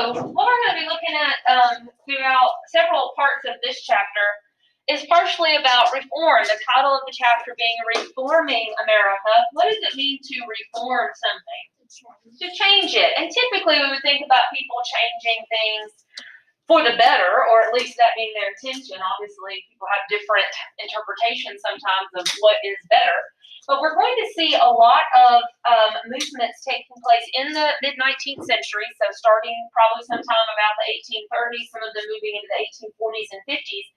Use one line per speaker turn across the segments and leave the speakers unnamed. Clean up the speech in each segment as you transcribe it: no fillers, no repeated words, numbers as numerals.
So what we're going to be looking at throughout several parts of this chapter is partially about reform. The title of the chapter being Reforming America. What does it mean to reform something? To change it. And typically we would think about people changing things for the better, or at least that being their intention. Obviously, people have different interpretations sometimes of what is better. But we're going to see a lot of movements taking place in the mid-19th century, so starting probably sometime about the 1830s, some of them moving into the 1840s and 50s,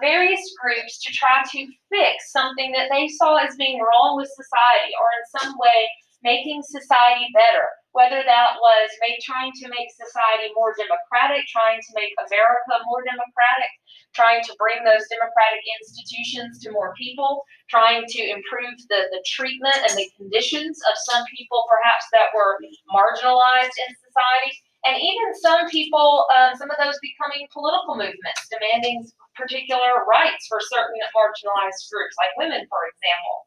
various groups to try to fix something that they saw as being wrong with society, or in some way making society better. Whether that was trying to make society more democratic, trying to make America more democratic, trying to bring those democratic institutions to more people, trying to improve the treatment and the conditions of some people perhaps that were marginalized in society, and even some people, some of those becoming political movements, demanding particular rights for certain marginalized groups, like women, for example.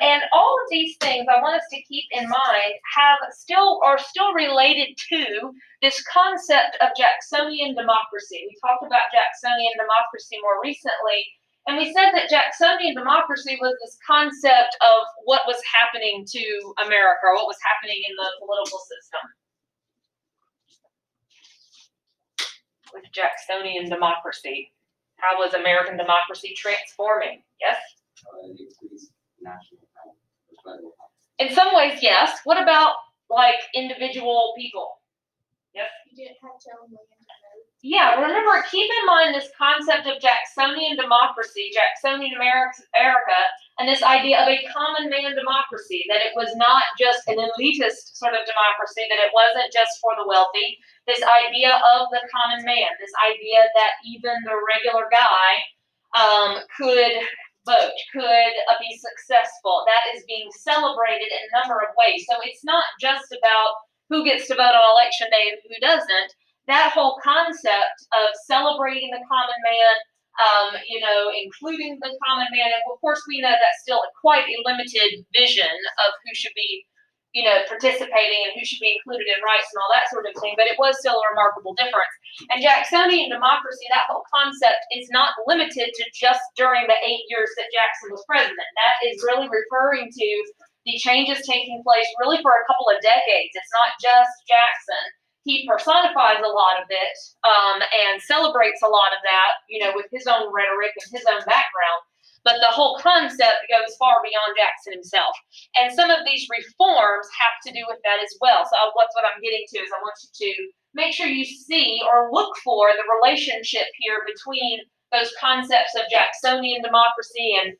And all of these things I want us to keep in mind are still related to this concept of Jacksonian democracy. We talked about Jacksonian democracy more recently, and we said that Jacksonian democracy was this concept of what was happening to America, or what was happening in the political system. With Jacksonian democracy, how was American democracy transforming? Yes? In some ways, yes. What about like individual people? Yes?
You didn't have to own land to vote.
Yeah, remember, keep in mind this concept of Jacksonian democracy, Jacksonian America, and this idea of a common man democracy, that it was not just an elitist sort of democracy, that it wasn't just for the wealthy. This idea of the common man, this idea that even the regular guy could vote, could be successful. That is being celebrated in a number of ways. So it's not just about who gets to vote on election day and who doesn't. That whole concept of celebrating the common man, including the common man, and of course we know that's still quite a limited vision of who should be, participating and who should be included in rights and all that sort of thing, but it was still a remarkable difference. And Jacksonian democracy, that whole concept is not limited to just during the 8 years that Jackson was president. That is really referring to the changes taking place really for a couple of decades. It's not just Jackson. He personifies a lot of it and celebrates a lot of that, with his own rhetoric and his own background. But the whole concept goes far beyond Jackson himself. And some of these reforms have to do with that as well. So what I'm getting to is I want you to make sure you see or look for the relationship here between those concepts of Jacksonian democracy and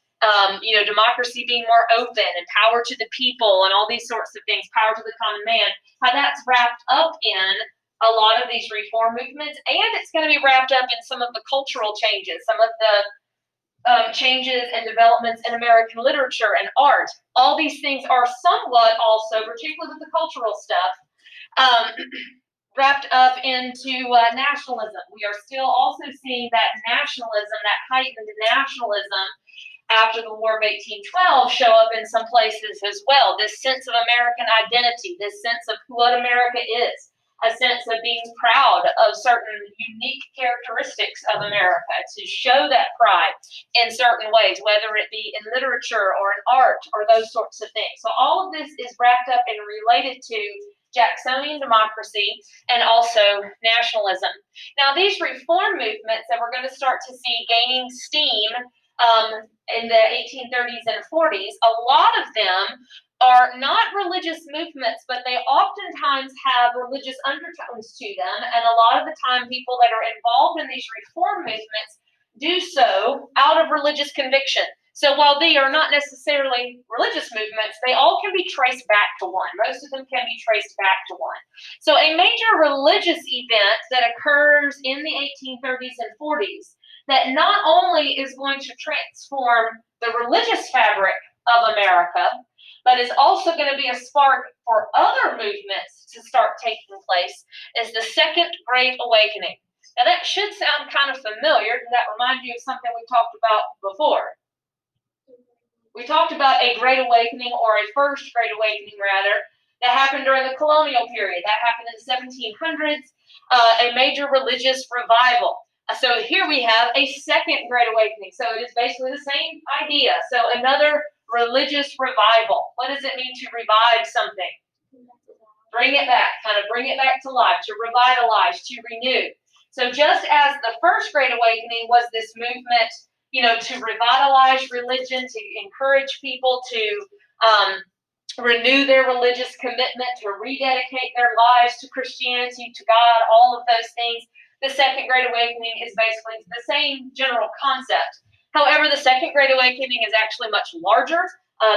democracy being more open and power to the people and all these sorts of things, power to the common man, how that's wrapped up in a lot of these reform movements, and it's going to be wrapped up in some of the cultural changes, some of the changes and developments in American literature and art. All these things are somewhat also, particularly with the cultural stuff, wrapped up into nationalism. We are still also seeing that nationalism, that heightened nationalism after the War of 1812 show up in some places as well. This sense of American identity, this sense of what America is, a sense of being proud of certain unique characteristics of America, to show that pride in certain ways, whether it be in literature or in art or those sorts of things. So all of this is wrapped up and related to Jacksonian democracy and also nationalism. Now, these reform movements that we're going to start to see gaining steam in the 1830s and 40s, a lot of them are not religious movements, but they oftentimes have religious undertones to them, and a lot of the time people that are involved in these reform movements do so out of religious conviction. So while they are not necessarily religious movements, they all can be traced back to one. Most of them can be traced back to one. So a major religious event that occurs in the 1830s and 40s that not only is going to transform the religious fabric of America, but is also going to be a spark for other movements to start taking place, is the Second Great Awakening. Now that should sound kind of familiar. Does that remind you of something we talked about before? We talked about a Great Awakening, or a First Great Awakening rather, That happened during the colonial period. That happened in the 1700s, a major religious revival. So here we have a second Great Awakening. So it is basically the same idea. So another religious revival. What does it mean to revive something? Bring it back, kind of bring it back to life, to revitalize, to renew. So just as the first Great Awakening was this movement, to revitalize religion, to encourage people to renew their religious commitment, to rededicate their lives to Christianity, to God, all of those things. The Second Great Awakening is basically the same general concept. However, the Second Great Awakening is actually much larger.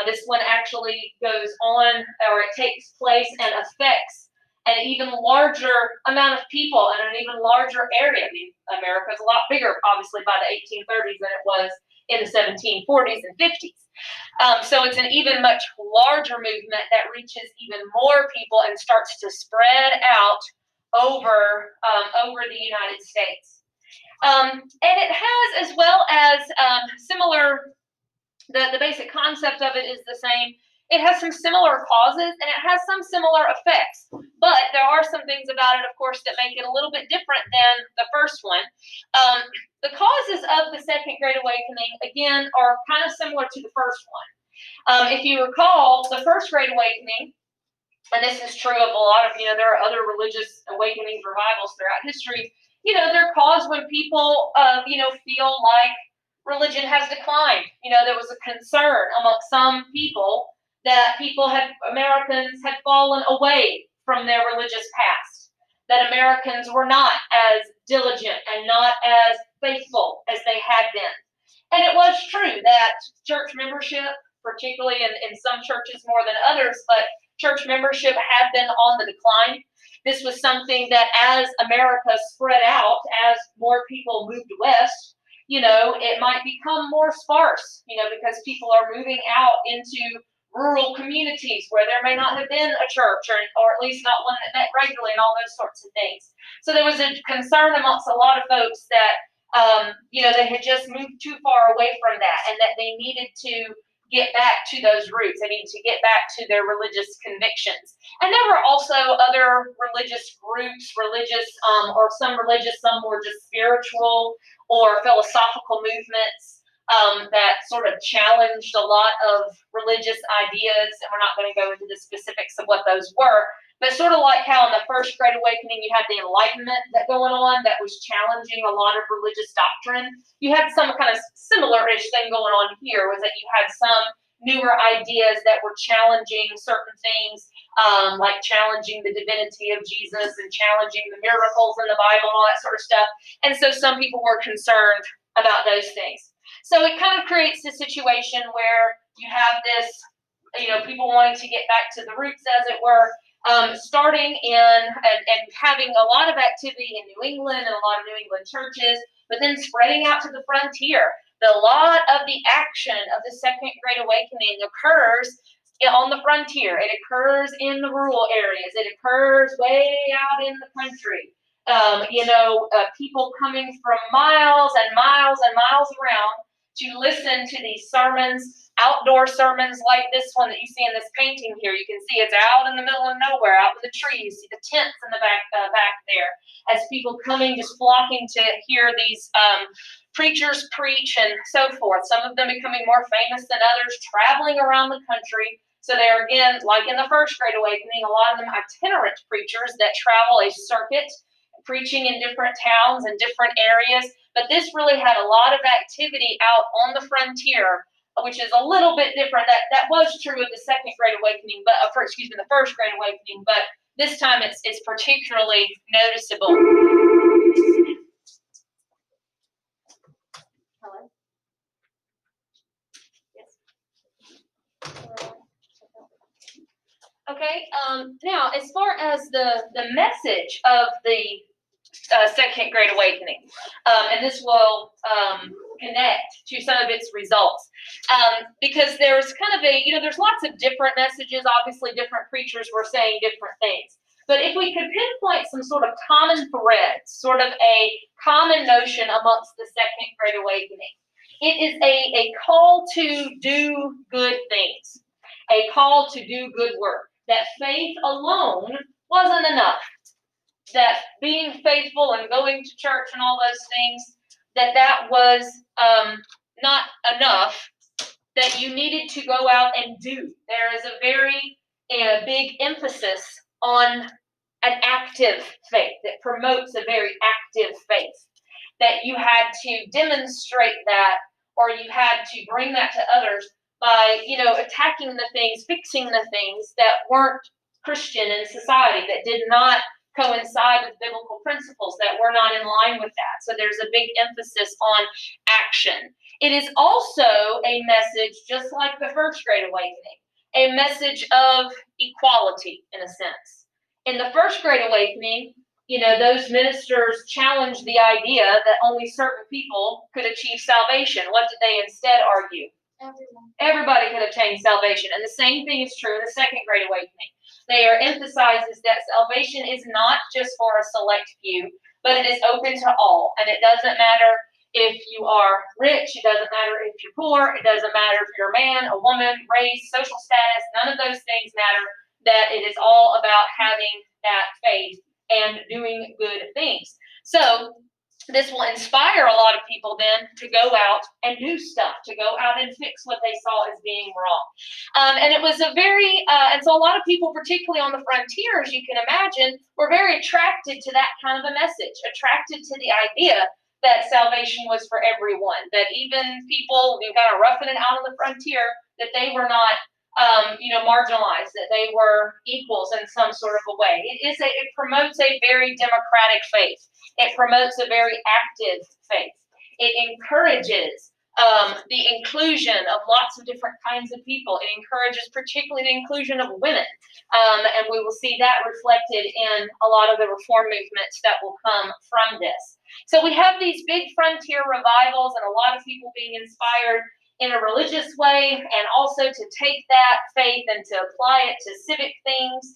This one actually goes on, or it takes place and affects an even larger amount of people and an even larger area. I mean, America is a lot bigger, obviously, by the 1830s than it was in the 1740s and 50s. So it's an even much larger movement that reaches even more people and starts to spread out over the United States. And it has, as well as similar, the basic concept of it is the same. It has some similar causes and it has some similar effects, but there are some things about it, of course, that make it a little bit different than the first one. The causes of the Second Great Awakening, again, are kind of similar to the first one. If you recall, the First Great Awakening, and this is true of a lot of, there are other religious awakenings, revivals throughout history, they're caused when people, feel like religion has declined. There was a concern among some people that Americans had fallen away from their religious past, that Americans were not as diligent and not as faithful as they had been. And it was true that church membership, particularly in some churches more than others, but church membership had been on the decline. This was something that as America spread out, as more people moved west, it might become more sparse, because people are moving out into rural communities where there may not have been a church or at least not one that met regularly and all those sorts of things. So there was a concern amongst a lot of folks that, they had just moved too far away from that and that they needed to get back to those roots. They needed to get back to their religious convictions. And there were also other religious groups, or some religious, some more just spiritual or philosophical movements that sort of challenged a lot of religious ideas. And we're not going to go into the specifics of what those were. But sort of like how in the First Great Awakening you had the Enlightenment going on that was challenging a lot of religious doctrine, you had some kind of similar-ish thing going on here, was that you had some newer ideas that were challenging certain things, like challenging the divinity of Jesus and challenging the miracles in the Bible and all that sort of stuff. And so some people were concerned about those things. So it kind of creates a situation where you have this, people wanting to get back to the roots, as it were, starting in and having a lot of activity in New England and a lot of New England churches, but then spreading out to the frontier. A lot of the action of the Second Great Awakening occurs on the frontier. It occurs in the rural areas. It occurs way out in the country. People coming from miles and miles and miles around to listen to these sermons, outdoor sermons like this one that you see in this painting here. You can see it's out in the middle of nowhere, out in the trees. You see the tents in the back there, as people coming, just flocking to hear these preachers preach and so forth. Some of them becoming more famous than others, traveling around the country. So they're, again, like in the First Great Awakening, a lot of them itinerant preachers that travel a circuit, preaching in different towns and different areas. But this really had a lot of activity out on the frontier, which is a little bit different. That was true of the Second Great Awakening, but the First Great Awakening, but this time it's particularly noticeable. Hello? Yes. Okay. Now, as far as the message of the Second Great Awakening, and this will connect to some of its results, because there's kind of there's lots of different messages. Obviously, different preachers were saying different things. But if we could pinpoint some sort of common thread, sort of a common notion amongst the Second Great Awakening, it is a call to do good things, a call to do good work. that faith alone wasn't enough. That being faithful and going to church and all those things, that was not enough, that you needed to go out and do. There is a very big emphasis on an active faith that promotes a very active faith. That you had to demonstrate that, or you had to bring that to others by, attacking the things, fixing the things that weren't Christian in society, that did not coincide with biblical principles, that were not in line with that. So there's a big emphasis on action. It is also a message, just like the First Great Awakening, a message of equality in a sense. In the First Great Awakening, those ministers challenged the idea that only certain people could achieve salvation. What did they instead argue?
Everyone.
Everybody could obtain salvation. And the same thing is true in the Second Great Awakening. They are emphasizes that salvation is not just for a select few, but it is open to all. And it doesn't matter if you are rich, it doesn't matter if you're poor, it doesn't matter if you're a man, a woman, race, social status, none of those things matter. That it is all about having that faith and doing good things. So this will inspire a lot of people then to go out and do stuff, to go out and fix what they saw as being wrong. And it was and so a lot of people, particularly on the frontiers, you can imagine, were very attracted to that kind of a message, attracted to the idea that salvation was for everyone, that even people who kind of roughing it out on the frontier, that they were not marginalized, that they were equals in some sort of a way. It promotes a very democratic faith. It promotes a very active faith. It encourages the inclusion of lots of different kinds of people. It encourages particularly the inclusion of women. And we will see that reflected in a lot of the reform movements that will come from this. So we have these big frontier revivals and a lot of people being inspired in a religious way, and also to take that faith and to apply it to civic things.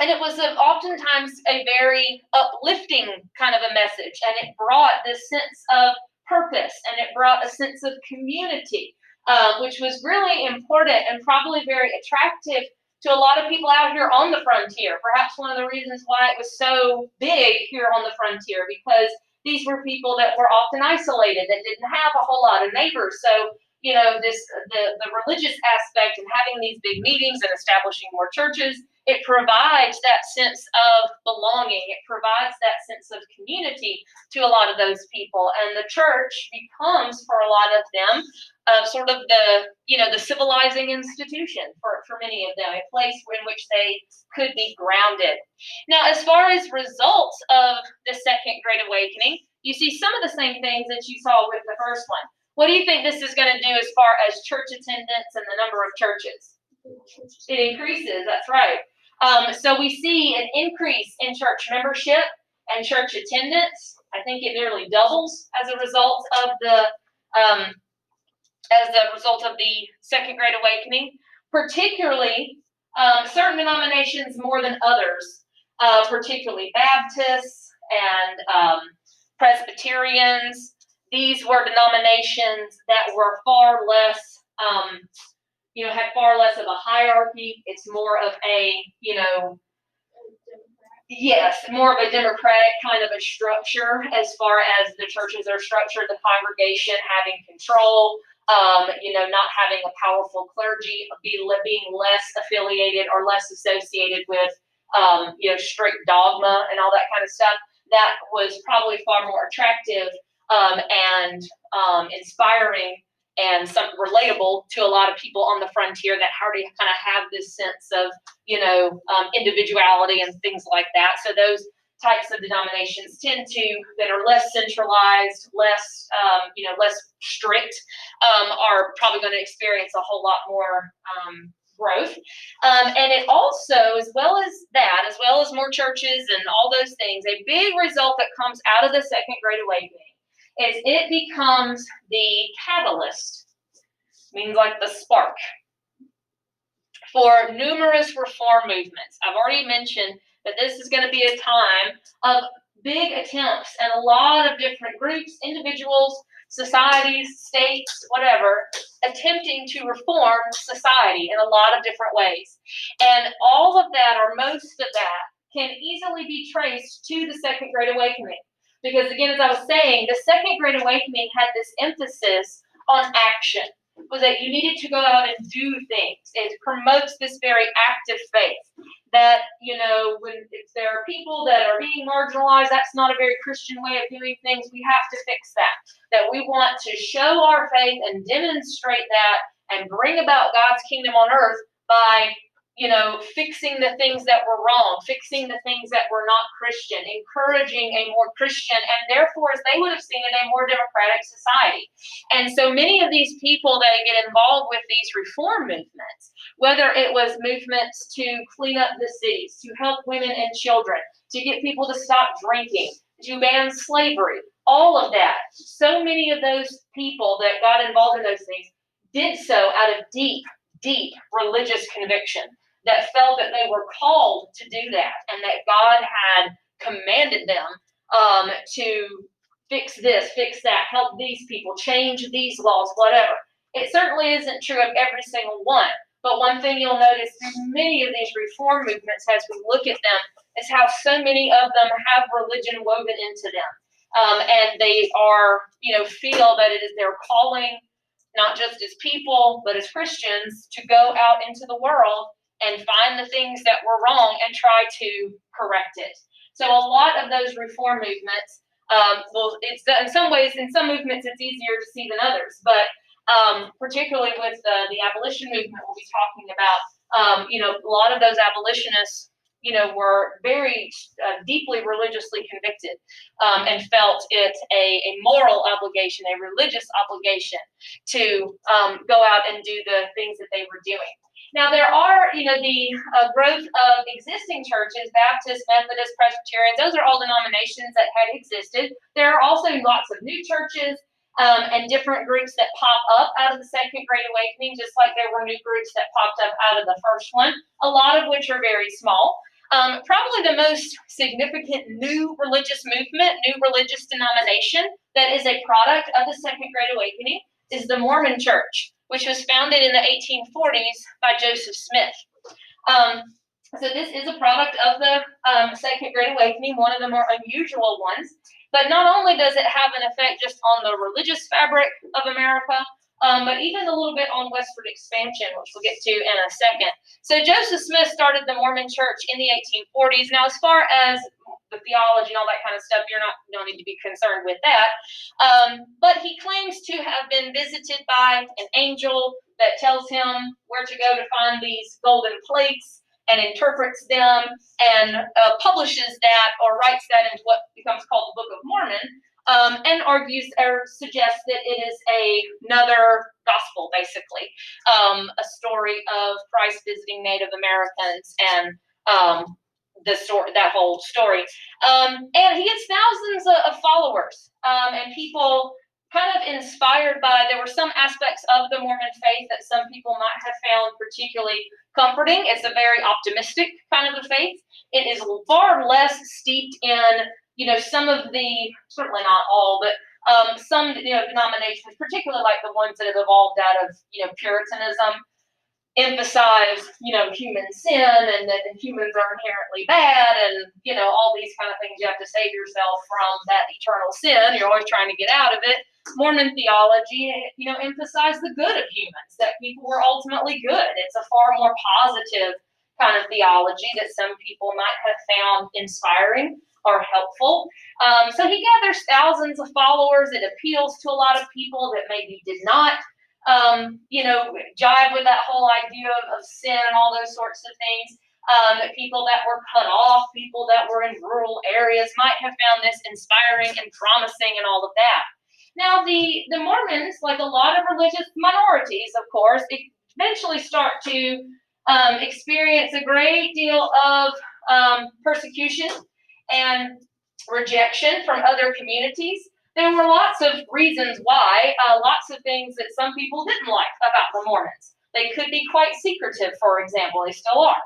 And it was oftentimes a very uplifting kind of a message, and it brought this sense of purpose, and it brought a sense of community, which was really important and probably very attractive to a lot of people out here on the frontier. Perhaps one of the reasons why it was so big here on the frontier, because these were people that were often isolated, that didn't have a whole lot of neighbors. So, the religious aspect and having these big meetings and establishing more churches, it provides that sense of belonging. It provides that sense of community to a lot of those people. And the church becomes, for a lot of them, sort of the civilizing institution for many of them, a place in which they could be grounded. Now, as far as results of the Second Great Awakening, you see some of the same things that you saw with the first one. What do you think this is going to do as far as church attendance and the number of churches? It increases, that's right. So we see an increase in church membership and church attendance. I think it nearly doubles as a result of the Second Great Awakening, particularly certain denominations more than others, particularly Baptists and Presbyterians. These were denominations that were far less, had far less of a hierarchy. It's more of a, more of a democratic kind of a structure as far as the churches are structured, the congregation having control, not having a powerful clergy, being less affiliated or less associated with, strict dogma and all that kind of stuff. That was probably far more attractive and inspiring and something relatable to a lot of people on the frontier that already kind of have this sense of, individuality and things like that. So those types of denominations that are less centralized, less strict, are probably going to experience a whole lot more growth. And it also, as well as more churches and all those things, a big result that comes out of the Second Great Awakening is it becomes the catalyst, means like the spark, for numerous reform movements. I've already mentioned that this is going to be a time of big attempts and a lot of different groups, individuals, societies, states, whatever, attempting to reform society in a lot of different ways. And all of that, or most of that, can easily be traced to the Second Great Awakening. Because again, as I was saying, the Second Great Awakening had this emphasis on action, was that you needed to go out and do things. It promotes this very active faith that, if there are people that are being marginalized, that's not a very Christian way of doing things. We have to fix that. That we want to show our faith and demonstrate that and bring about God's kingdom on earth by fixing the things that were wrong, fixing the things that were not Christian, encouraging a more Christian, and therefore, as they would have seen it, a more democratic society. And so many of these people that get involved with these reform movements, whether it was movements to clean up the cities, to help women and children, to get people to stop drinking, to ban slavery, all of that, so many of those people that got involved in those things did so out of deep religious conviction, that felt that they were called to do that and that God had commanded them to fix this, fix that, help these people, change these laws, whatever. It certainly isn't true of every single one, but one thing you'll notice through many of these reform movements as we look at them is how so many of them have religion woven into them. And they are, feel that it is their calling, not just as people, but as Christians, to go out into the world and find the things that were wrong and try to correct it. So a lot of those reform movements, it's in some ways, in some movements, it's easier to see than others, but particularly with the abolition movement we'll be talking about, a lot of those abolitionists, were very deeply religiously convicted and felt it a moral obligation, a religious obligation to go out and do the things that they were doing. Now, there are, the growth of existing churches, Baptist, Methodist, Presbyterians, those are all denominations that had existed. There are also lots of new churches and different groups that pop up out of the Second Great Awakening, just like there were new groups that popped up out of the first one, a lot of which are very small. Probably the most significant new religious movement, new religious denomination that is a product of the Second Great Awakening is the Mormon Church, which was founded in the 1840s by Joseph Smith. So this is a product of the Second Great Awakening, one of the more unusual ones. But not only does it have an effect just on the religious fabric of America, but even a little bit on westward expansion, which we'll get to in a second. So Joseph Smith started the Mormon Church in the 1840s. Now, as far as the theology and all that kind of stuff, you don't need to be concerned with that. But he claims to have been visited by an angel that tells him where to go to find these golden plates and interprets them and publishes that or writes that into what becomes called the Book of Mormon, and argues or suggests that it is another gospel, basically, a story of Christ visiting Native Americans and that whole story. And he gets thousands of followers and people kind of inspired by, there were some aspects of the Mormon faith that some people might have found particularly comforting. It's a very optimistic kind of a faith. It is far less steeped in, some of the, certainly not all, but some, denominations, particularly like the ones that have evolved out of, Puritanism, emphasize, human sin and that humans are inherently bad and, all these kind of things. You have to save yourself from that eternal sin. You're always trying to get out of it. Mormon theology, emphasize the good of humans, that people were ultimately good. It's a far more positive kind of theology that some people might have found inspiring or helpful. So he gathers thousands of followers. It appeals to a lot of people that maybe did not jive with that whole idea of sin and all those sorts of things. People that were cut off, people that were in rural areas might have found this inspiring and promising and all of that. Now, the Mormons, like a lot of religious minorities, of course, eventually start to experience a great deal of persecution and rejection from other communities. There were lots of reasons why, lots of things that some people didn't like about the Mormons. They could be quite secretive, for example. They still are.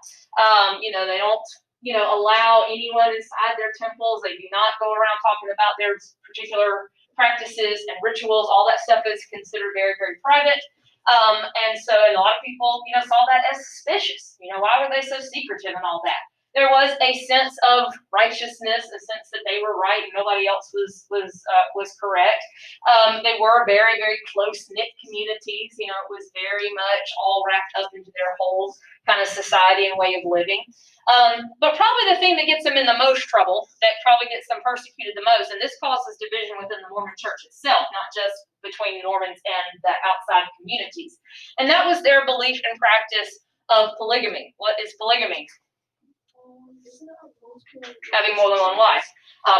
They don't allow anyone inside their temples. They do not go around talking about their particular practices and rituals. All that stuff is considered very, very private. And so a lot of people, saw that as suspicious. Why were they so secretive and all that? There was a sense of righteousness, a sense that they were right and nobody else was correct. They were very, very close-knit communities. It was very much all wrapped up into their whole kind of society and way of living. But probably the thing that gets them in the most trouble, that probably gets them persecuted the most, and this causes division within the Mormon church itself, not just between Mormons and the outside communities. And that was their belief and practice of polygamy. What is polygamy? Having more than one wife.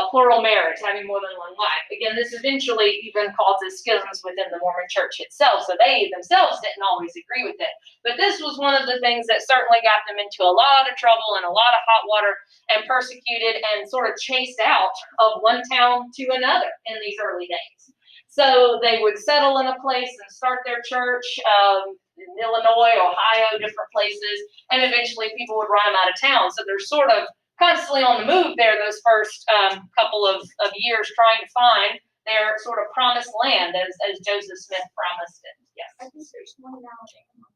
Plural marriage, having more than one wife. Again, this eventually even causes schisms within the Mormon church itself, so they themselves didn't always agree with it. But this was one of the things that certainly got them into a lot of trouble and a lot of hot water and persecuted and sort of chased out of one town to another in these early days. So they would settle in a place and start their church in Illinois, Ohio, different places, and eventually people would run them out of town. So they're sort of constantly on the move there those first couple of years trying to find their sort of promised land as Joseph Smith promised it. Yes?
I think there's one in Alabama.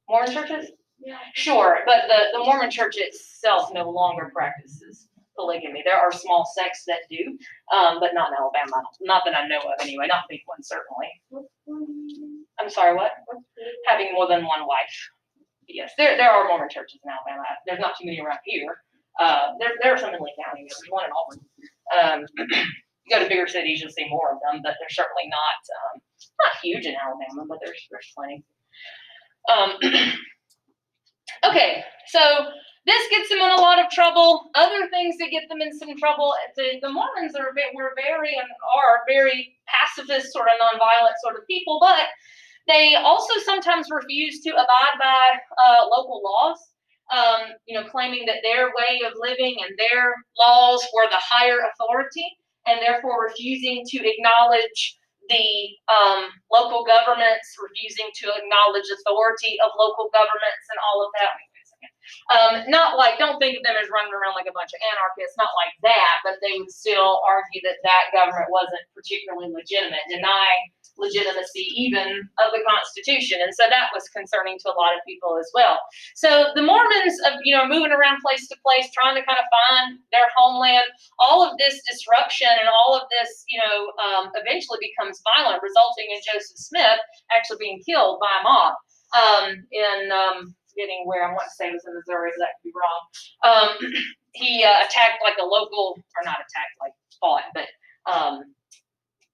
Mormon churches?
Yeah.
Sure, but the Mormon church itself no longer practices polygamy. There are small sects that do, but not in Alabama. Not that I know of anyway, not big ones certainly. I'm sorry, what? Having more than one wife. Yes, there are Mormon churches in Alabama. There's not too many around here. There are some in Lee County. There's one in Auburn. You go to bigger cities, you'll see more of them, but they're certainly not huge in Alabama, but there's plenty. Okay, so this gets them in a lot of trouble. Other things that get them in some trouble, the Mormons were very pacifist, sort of nonviolent sort of people, but they also sometimes refuse to abide by local laws, claiming that their way of living and their laws were the higher authority, and therefore refusing to acknowledge the local governments, refusing to acknowledge authority of local governments and all of that. Not like, don't think of them as running around like a bunch of anarchists, not like that, but they would still argue that that government wasn't particularly legitimate, denying legitimacy even of the Constitution. And so that was concerning to a lot of people as well. So the Mormons, moving around place to place, trying to kind of find their homeland, all of this disruption and all of this, eventually becomes violent, resulting in Joseph Smith actually being killed by a mob getting where I want to say it was in Missouri, so that could be wrong. He attacked like a local, or not attacked, like fought, but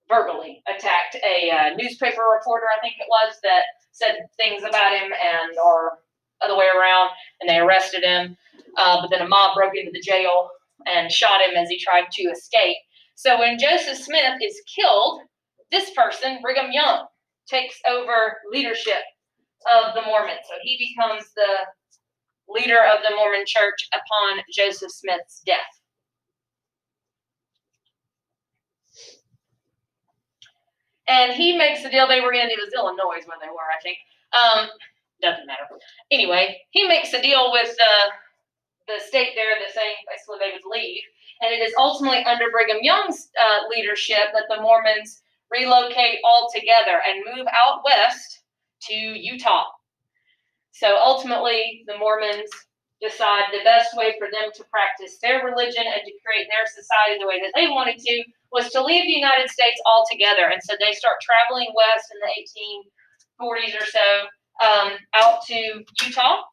verbally attacked a newspaper reporter, I think it was, that said things about him or other way around, and they arrested him. But then a mob broke into the jail and shot him as he tried to escape. So when Joseph Smith is killed, this person, Brigham Young, takes over leadership of the Mormons. So he becomes the leader of the Mormon church upon Joseph Smith's death. And he makes the deal. It was Illinois where they were, I think. Doesn't matter. Anyway, he makes a deal with the state there that's saying basically they would leave. And it is ultimately under Brigham Young's leadership that the Mormons relocate altogether and move out west to Utah. So ultimately, the Mormons decide the best way for them to practice their religion and to create their society the way that they wanted to was to leave the United States altogether. And so they start traveling west in the 1840s or so out to Utah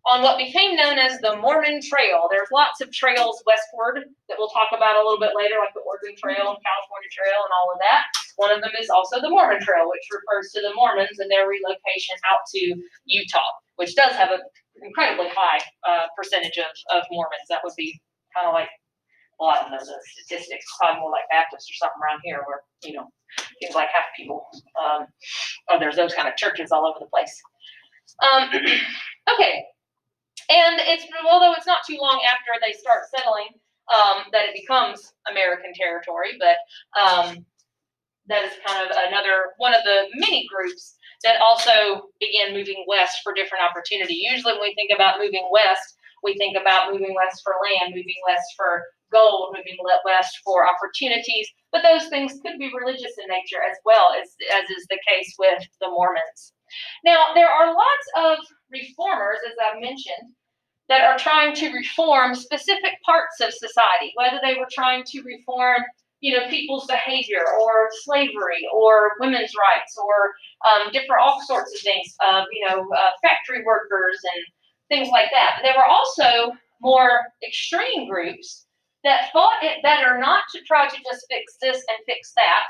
on what became known as the Mormon Trail. There's lots of trails westward that we'll talk about a little bit later, like the Oregon Trail and California Trail and all of that. One of them is also the Mormon Trail, which refers to the Mormons and their relocation out to Utah, which does have an incredibly high percentage of Mormons. That would be kind of like, well, I don't know the statistics, probably more like Baptists or something around here where, seems like half people, there's those kind of churches all over the place. Okay. And although it's not too long after they start settling, that it becomes American territory, but that is kind of one of the many groups that also began moving west for different opportunity. Usually when we think about moving west, We think about moving west for land, moving west for gold, moving west for opportunities, but those things could be religious in nature as well, as is the case with the Mormons. Now, there are lots of reformers, as I've mentioned, that are trying to reform specific parts of society, whether they were trying to reform, people's behavior, or slavery, or women's rights, or different all sorts of things, factory workers and things like that. But there were also more extreme groups that thought it better not to try to just fix this and fix that,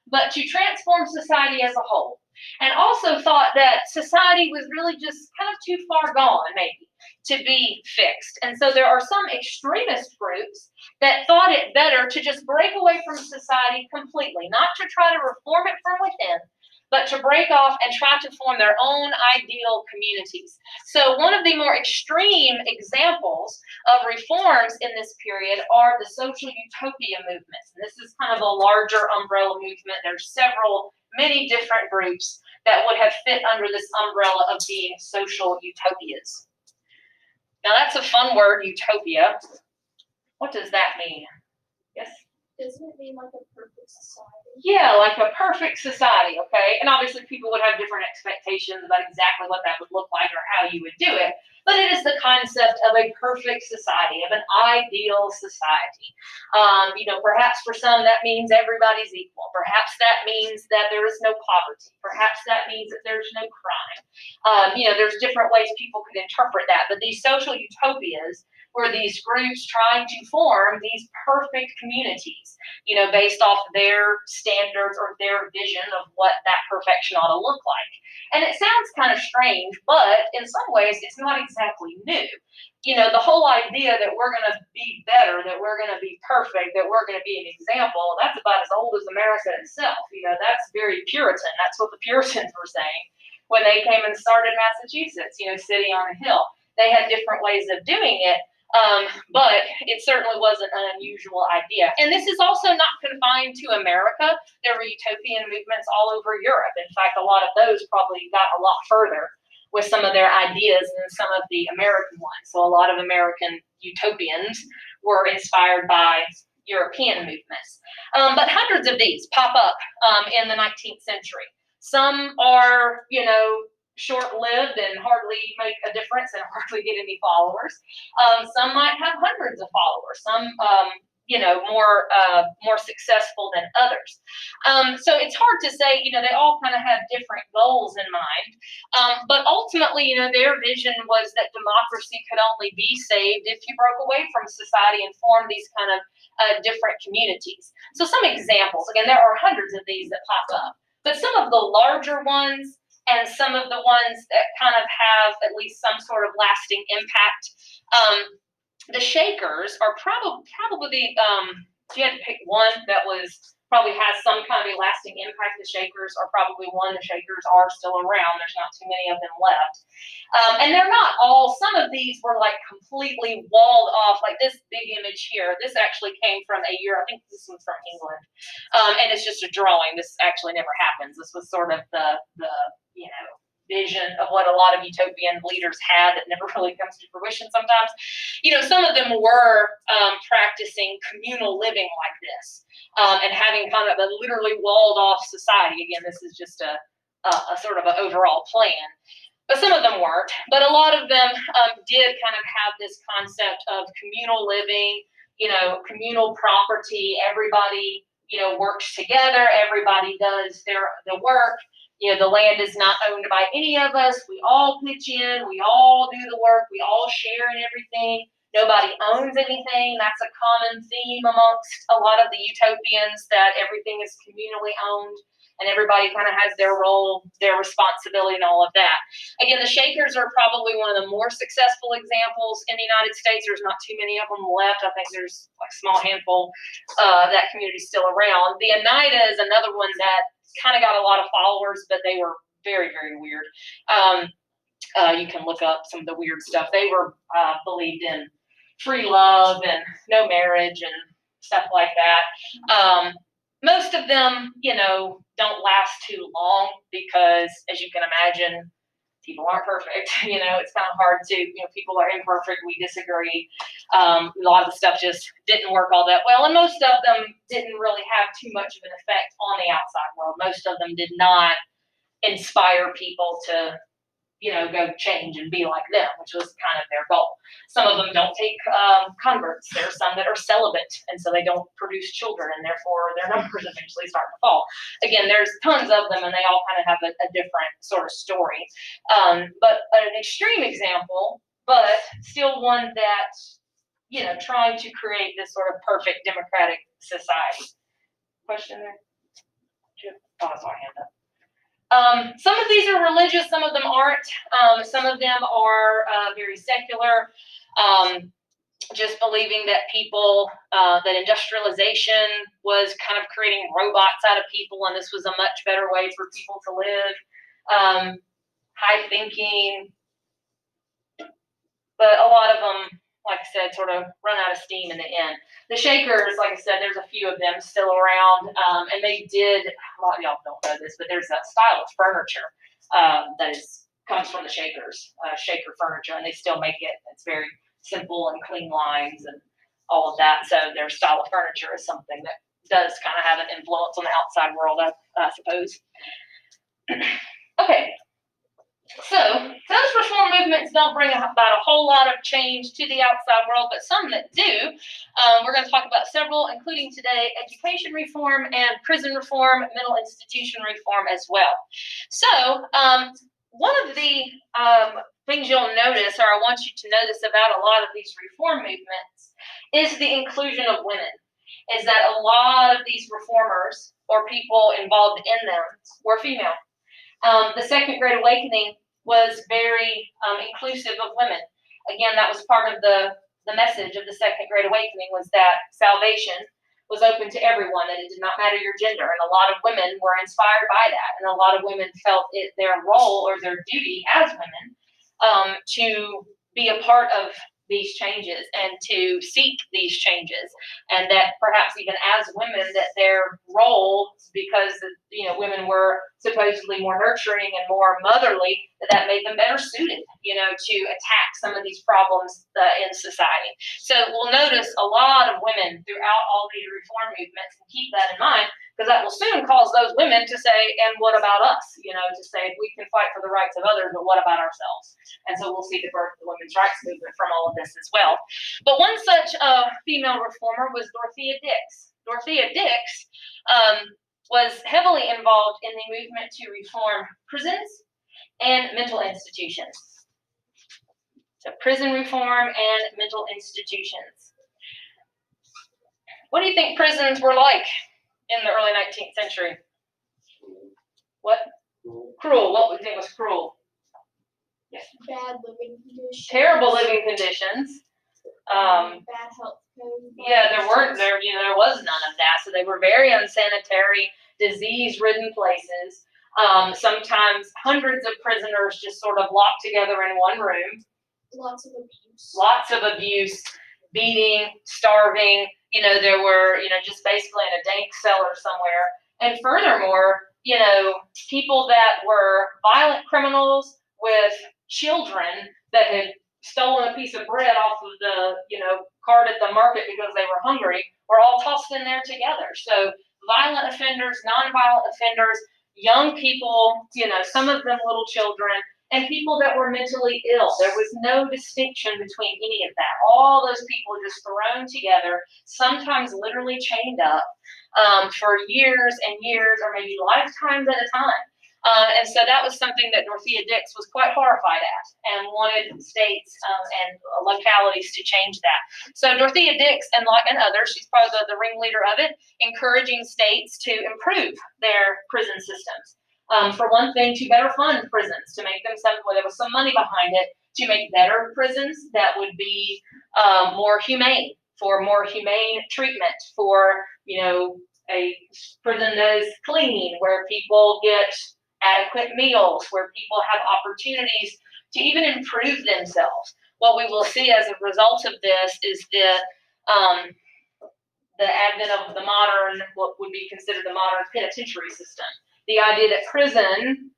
but to transform society as a whole. And also thought that society was really just kind of too far gone, maybe, to be fixed. And so there are some extremist groups that thought it better to just break away from society completely, not to try to reform it from within, but to break off and try to form their own ideal communities. So one of the more extreme examples of reforms in this period are the social utopia movements. And this is kind of a larger umbrella movement. There's many different groups that would have fit under this umbrella of being social utopias. Now that's a fun word, utopia. What does that mean? Yes?
Doesn't it mean like a perfect society?
Yeah, like a perfect society, okay? And obviously people would have different expectations about exactly what that would look like or how you would do it, but it is the concept of a perfect society, of an ideal society. Perhaps for some that means everybody's equal. Perhaps that means that there is no poverty. Perhaps that means that there's no crime. There's different ways people could interpret that, but these social utopias were these groups trying to form these perfect communities, based off their standards or their vision of what that perfection ought to look like. And it sounds kind of strange, but in some ways it's not exactly new. The whole idea that we're going to be better, that we're going to be perfect, that we're going to be an example, that's about as old as America itself. That's very Puritan. That's what the Puritans were saying when they came and started Massachusetts, city on a hill. They had different ways of doing it. But it certainly wasn't an unusual idea. And this is also not confined to America. There were utopian movements all over Europe. In fact, a lot of those probably got a lot further with some of their ideas than some of the American ones. So a lot of American utopians were inspired by European movements. But hundreds of these pop up in the 19th century. Some are, short-lived and hardly make a difference and hardly get any followers. Some might have hundreds of followers. Some, more successful than others. So it's hard to say. They all kind of have different goals in mind. But ultimately, their vision was that democracy could only be saved if you broke away from society and formed these kind of different communities. So some examples. Again, there are hundreds of these that pop up, but some of the larger ones, and some of the ones that kind of have at least some sort of lasting impact. The Shakers are probably if you had to pick one that probably has some kind of a lasting impact, the Shakers are probably one. The Shakers are still around. There's not too many of them left. And they're not all, some of these were like completely walled off, like this big image here. This actually came from I think this one's from England. And it's just a drawing. This actually never happens. This was sort of the vision of what a lot of utopian leaders had that never really comes to fruition sometimes. Some of them were practicing communal living like this, and having kind of a literally walled off society. Again, this is just a sort of an overall plan. But some of them weren't. But a lot of them did kind of have this concept of communal living, communal property. Everybody, works together. Everybody does the work. The land is not owned by any of us. We all pitch in. We all do the work. We all share in everything. Nobody owns anything. That's a common theme amongst a lot of the utopians, that everything is communally owned and everybody kind of has their role, their responsibility, and all of that. Again, the Shakers are probably one of the more successful examples in the United States. There's not too many of them left. I think there's a small handful that community's still around. The Oneida is another one that kind of got a lot of followers, but they were very, very weird. You can look up some of the weird stuff. They were believed in free love and no marriage and stuff like that. Most of them, don't last too long because, as you can imagine, people aren't perfect. It's kind of hard to, people are imperfect. We disagree. A lot of the stuff just didn't work all that well, and most of them didn't really have too much of an effect on the outside world. Most of them did not inspire people to, go change and be like them, which was kind of their goal. Some of them don't take converts. There are some that are celibate, and so they don't produce children, and therefore their numbers eventually start to fall. Again, there's tons of them, and they all kind of have a different sort of story. But an extreme example, but still one that, trying to create this sort of perfect democratic society. Question there? Oh, I saw a hand up. Some of these are religious, some of them aren't. Some of them are very secular, just believing that that industrialization was kind of creating robots out of people, and this was a much better way for people to live. High thinking, but a lot of them, like I said, sort of run out of steam in the end. The Shakers, like I said, there's a few of them still around, and they did, a lot of y'all don't know this, but there's a style of furniture that comes from the Shakers, Shaker furniture, and they still make it. It's very simple and clean lines and all of that, so their style of furniture is something that does kind of have an influence on the outside world, I suppose. Okay. So, those reform movements don't bring about a whole lot of change to the outside world, but some that do. We're going to talk about several, including today, education reform and prison reform, mental institution reform as well. So, one of the things you'll notice, or I want you to notice about a lot of these reform movements, is the inclusion of women. Is that a lot of these reformers, or people involved in them, were female. The Second Great Awakening was very inclusive of women. Again, that was part of the message of the Second Great Awakening, was that salvation was open to everyone, and it did not matter your gender. And a lot of women were inspired by that, and a lot of women felt it their role or their duty as women to be a part of these changes and to seek these changes, and that perhaps even as women, that their role, because women were supposedly more nurturing and more motherly, that made them better suited, to attack some of these problems in society. So we'll notice a lot of women throughout all these reform movements, and keep that in mind, because that will soon cause those women to say, and what about us? To say, we can fight for the rights of others, but what about ourselves? And so we'll see the birth of the women's rights movement from all of this as well. But one such female reformer was Dorothea Dix. Dorothea Dix was heavily involved in the movement to reform prisons and mental institutions. So prison reform and mental institutions. What do you think prisons were like in the early 19th century? What? Cruel. What would you think was cruel? Yes.
Bad living conditions.
Terrible living conditions.
Bad health code.
Yeah, there was none of that. So they were very unsanitary, disease-ridden places. Sometimes hundreds of prisoners just sort of locked together in one room.
Lots of abuse.
Lots of abuse, beating, starving. There were, just basically in a dank cellar somewhere. And furthermore, people that were violent criminals with children that had stolen a piece of bread off of the, cart at the market because they were hungry, were all tossed in there together. So violent offenders, non-violent offenders, young people, some of them little children, and people that were mentally ill. There was no distinction between any of that. All those people just thrown together, sometimes literally chained up for years and years, or maybe lifetimes at a time. And so that was something that Dorothea Dix was quite horrified at, and wanted states and localities to change that. So Dorothea Dix and others, she's probably the ringleader of it, encouraging states to improve their prison systems. For one thing, to better fund prisons, to make them something where there was some money behind it, to make better prisons that would be more humane, for more humane treatment, for a prison that is clean, where people get adequate meals, where people have opportunities to even improve themselves. What we will see as a result of this is the advent of the modern, what would be considered the modern penitentiary system. The idea that prison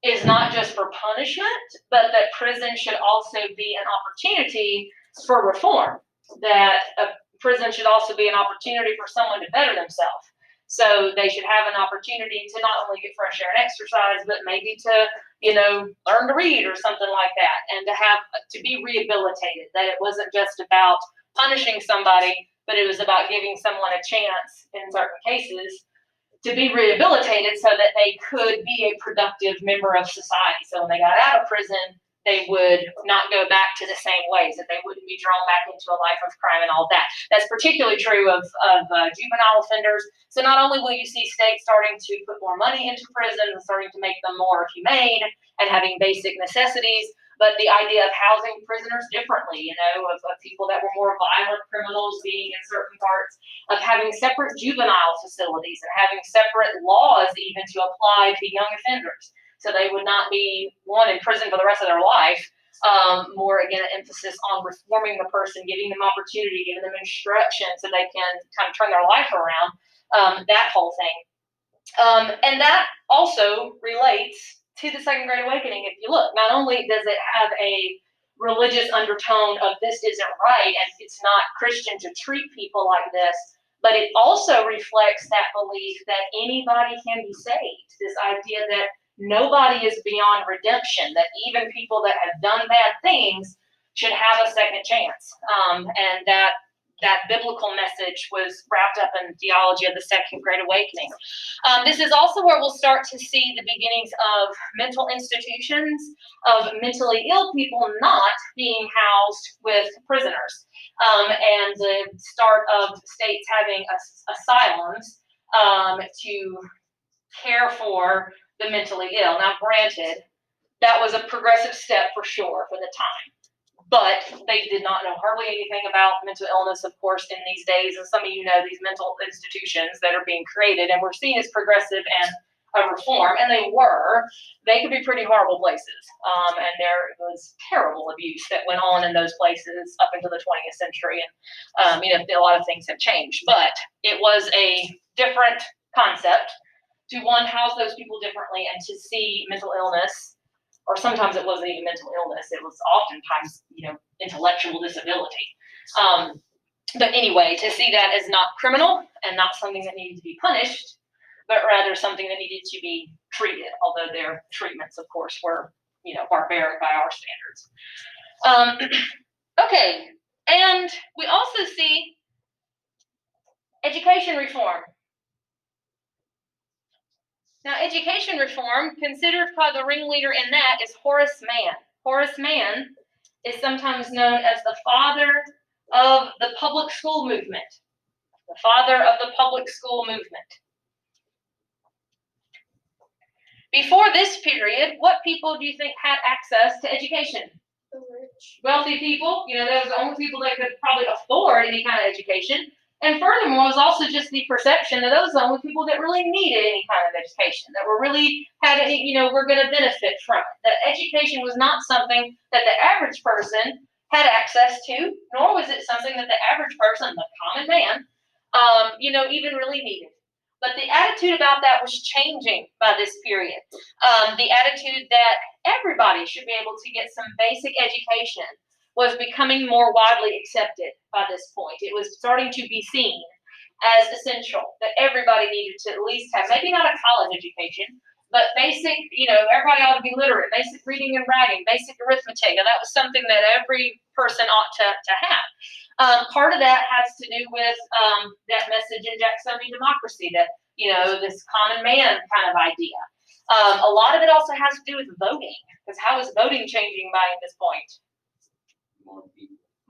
is not just for punishment, but that prison should also be an opportunity for reform. That a prison should also be an opportunity for someone to better themselves. So they should have an opportunity to not only get fresh air and exercise, but maybe to, learn to read or something like that, and to be rehabilitated. That it wasn't just about punishing somebody, but it was about giving someone a chance in certain cases to be rehabilitated so that they could be a productive member of society. So when they got out of prison, they would not go back to the same ways, that they wouldn't be drawn back into a life of crime and all that. That's particularly true of juvenile offenders. So not only will you see states starting to put more money into prisons and starting to make them more humane and having basic necessities, but the idea of housing prisoners differently, of people that were more violent criminals being in certain parts, of having separate juvenile facilities and having separate laws even to apply to young offenders. So they would not be in prison for the rest of their life. More, again, an emphasis on reforming the person, giving them opportunity, giving them instruction so they can kind of turn their life around, that whole thing. And that also relates to the Second Great Awakening. If you look, not only does it have a religious undertone of this isn't right and it's not Christian to treat people like this, but it also reflects that belief that anybody can be saved. This idea that nobody is beyond redemption, that even people that have done bad things should have a second chance. And that biblical message was wrapped up in theology of the Second Great Awakening. This is also where we'll start to see the beginnings of mental institutions, of mentally ill people not being housed with prisoners, and the start of states having asylums to care for the mentally ill. Now, granted, that was a progressive step for sure for the time. But they did not know hardly anything about mental illness, of course, in these days. And some of you know these mental institutions that are being created and were seen as progressive and a reform, and they could be pretty horrible places. And there was terrible abuse that went on in those places up into the 20th century. And, a lot of things have changed. But it was a different concept to, one, house those people differently and to see mental illness, or sometimes it wasn't even mental illness, it was oftentimes, intellectual disability. But anyway, to see that as not criminal and not something that needed to be punished, but rather something that needed to be treated, although their treatments, of course, were, barbaric by our standards. Okay, and we also see education reform. Now, education reform, considered by the ringleader in that, is Horace Mann. Horace Mann is sometimes known as the father of the public school movement. The father of the public school movement. Before this period, what people do you think had access to education?
The rich.
Wealthy people. Those are the only people that could probably afford any kind of education. And furthermore, it was also just the perception that those are the only people that really needed any kind of education, that were really were going to benefit from it. That education was not something that the average person had access to, nor was it something that the average person, the common man, even really needed. But the attitude about that was changing by this period. The attitude that everybody should be able to get some basic education was becoming more widely accepted by this point. It was starting to be seen as essential, that everybody needed to at least have, maybe not a college education, but basic, everybody ought to be literate, basic reading and writing, basic arithmetic. And that was something that every person ought to have. Part of that has to do with that message in Jacksonian democracy, that, this common man kind of idea. A lot of it also has to do with voting, because how is voting changing by this point?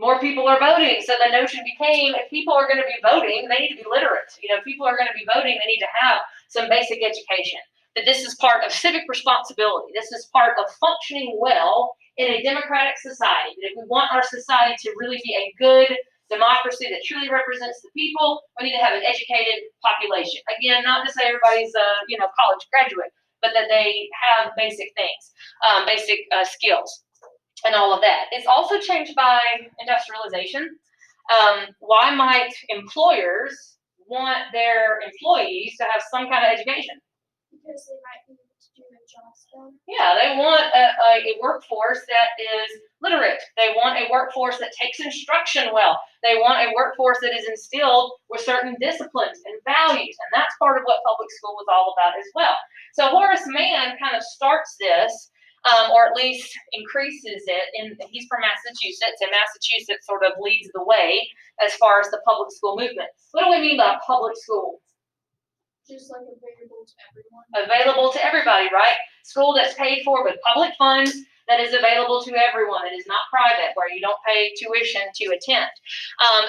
More people are voting. So the notion became, if people are going to be voting, they need to be literate. If people are going to be voting, they need to have some basic education. That this is part of civic responsibility. This is part of functioning well in a democratic society. That if we want our society to really be a good democracy that truly represents the people, we need to have an educated population. Again, not to say everybody's a college graduate, but that they have basic things, basic skills. And all of that. It's also changed by industrialization. Why might employers want their employees to have some kind of education?
Because they might be able to do a jobs done.
Yeah, they want a workforce that is literate. They want a workforce that takes instruction well. They want a workforce that is instilled with certain disciplines and values, and that's part of what public school was all about as well. So Horace Mann kind of starts this, or at least increases it. He's from Massachusetts, and Massachusetts sort of leads the way as far as the public school movement. What do we mean by public school?
Just like available to everyone.
Available to everybody, right? School that's paid for with public funds, that is available to everyone. It is not private, where you don't pay tuition to attend.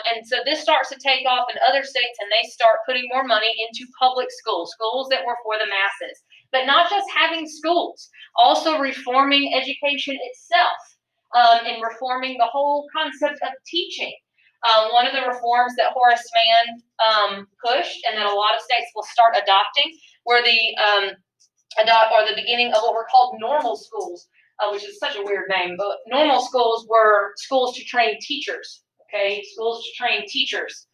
And so this starts to take off in other states, and they start putting more money into public schools, schools that were for the masses. But not just having schools, also reforming education itself, and reforming the whole concept of teaching. One of the reforms that Horace Mann pushed, and that a lot of states will start adopting, were the beginning of what were called normal schools, which is such a weird name. But normal schools were schools to train teachers. Okay, schools to train teachers.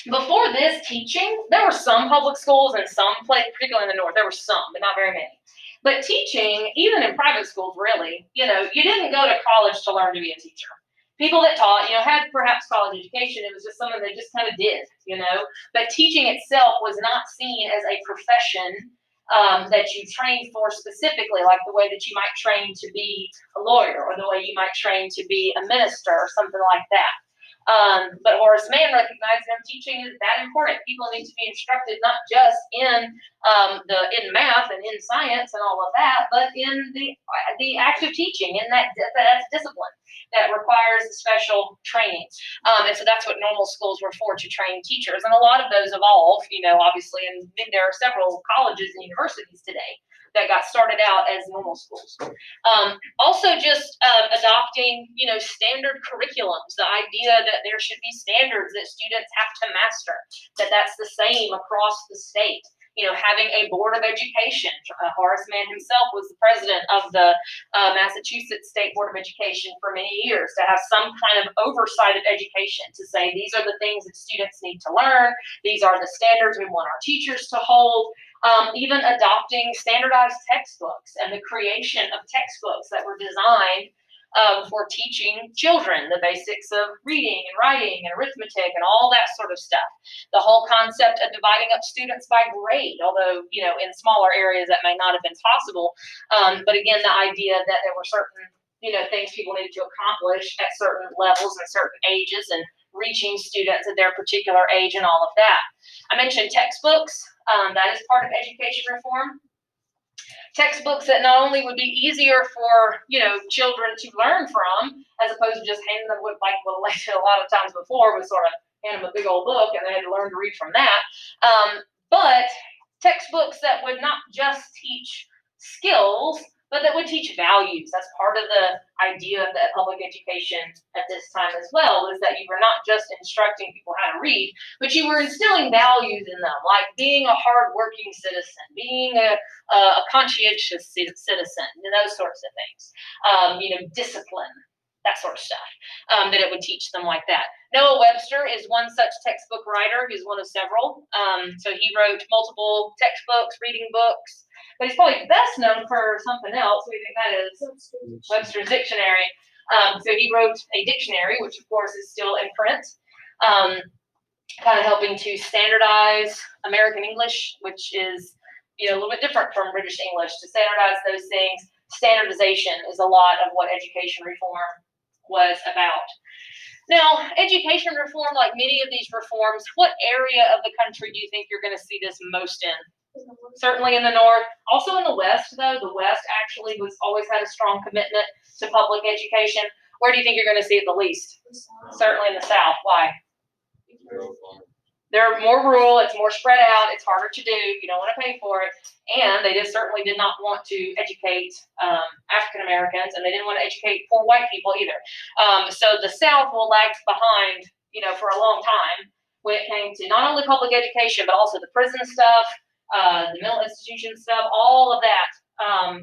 Before this teaching, there were some public schools and some, particularly in the north, there were some, but not very many. But teaching, even in private schools, really, you didn't go to college to learn to be a teacher. People that taught, had perhaps college education. It was just something they just kind of did, But teaching itself was not seen as a profession that you trained for specifically, like the way that you might train to be a lawyer, or the way you might train to be a minister, or something like that. But Horace Mann recognized that teaching is that important. People need to be instructed not just in math and in science and all of that, but in the active teaching, in that's discipline that requires special training. And so that's what normal schools were for, to train teachers. And a lot of those evolved, obviously, and there are several colleges and universities today that got started out as normal schools. Also just adopting, standard curriculums, the idea that there should be standards that students have to master, that's the same across the state. Having a board of education. Horace Mann himself was the president of the Massachusetts State Board of Education for many years, to have some kind of oversight of education, to say these are the things that students need to learn, these are the standards we want our teachers to hold. Even adopting standardized textbooks and the creation of textbooks that were designed for teaching children the basics of reading and writing and arithmetic and all that sort of stuff. The whole concept of dividing up students by grade, although, in smaller areas that may not have been possible. But again, the idea that there were certain, things people needed to accomplish at certain levels and certain ages, and reaching students at their particular age and all of that. I mentioned textbooks. That is part of education reform. Textbooks that not only would be easier for, children to learn from, as opposed to just handing them what they did a lot of times before, was sort of hand them a big old book and they had to learn to read from that. But textbooks that would not just teach skills, but that would teach values. That's part of the idea of the public education at this time as well, is that you were not just instructing people how to read, but you were instilling values in them, like being a hardworking citizen, being a conscientious citizen, and those sorts of things. Discipline, that sort of stuff, that it would teach them like that. Noah Webster is one such textbook writer. He's one of several. So he wrote multiple textbooks, reading books, but he's probably best known for something else. What do you think that is? Webster's Dictionary. So he wrote a dictionary, which of course is still in print, kind of helping to standardize American English, which is, a little bit different from British English. To standardize those things, standardization is a lot of what education reform was about. Now, education reform, like many of these reforms, what area of the country do you think you're going to see this most in? Certainly in the north. Also in the west, though. The west actually always had a strong commitment to public education. Where do you think you're going to see it the least? Certainly in the south. Why? They're more rural, it's more spread out, it's harder to do, you don't want to pay for it, and they certainly did not want to educate African Americans, and they didn't want to educate poor white people either. So the South will lag behind, for a long time when it came to not only public education, but also the prison stuff, the mental institution stuff, all of that.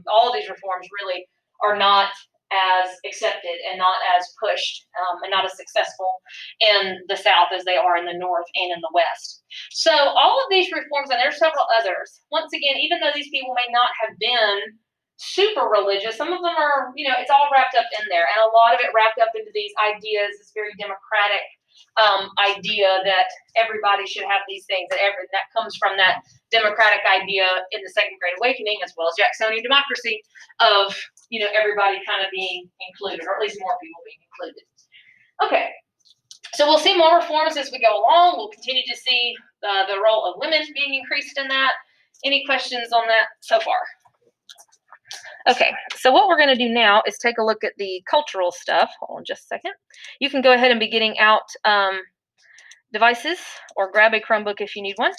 All of these reforms really are not as accepted and not as pushed, and not as successful in the South as they are in the North and in the West. So all of these reforms, and there's several others, once again, even though these people may not have been super religious, some of them are, it's all wrapped up in there, and a lot of it wrapped up into these ideas, this very democratic idea that everybody should have these things, that comes from that democratic idea in the Second Great Awakening, as well as Jacksonian democracy, of everybody kind of being included, or at least more people being included. Okay, so we'll see more reforms as we go along. We'll continue to see the role of women being increased in that. Any questions on that so far? Okay, so what we're going to do now is take a look at the cultural stuff. Hold on just a second. You can go ahead and be getting out devices, or grab a Chromebook if you need one.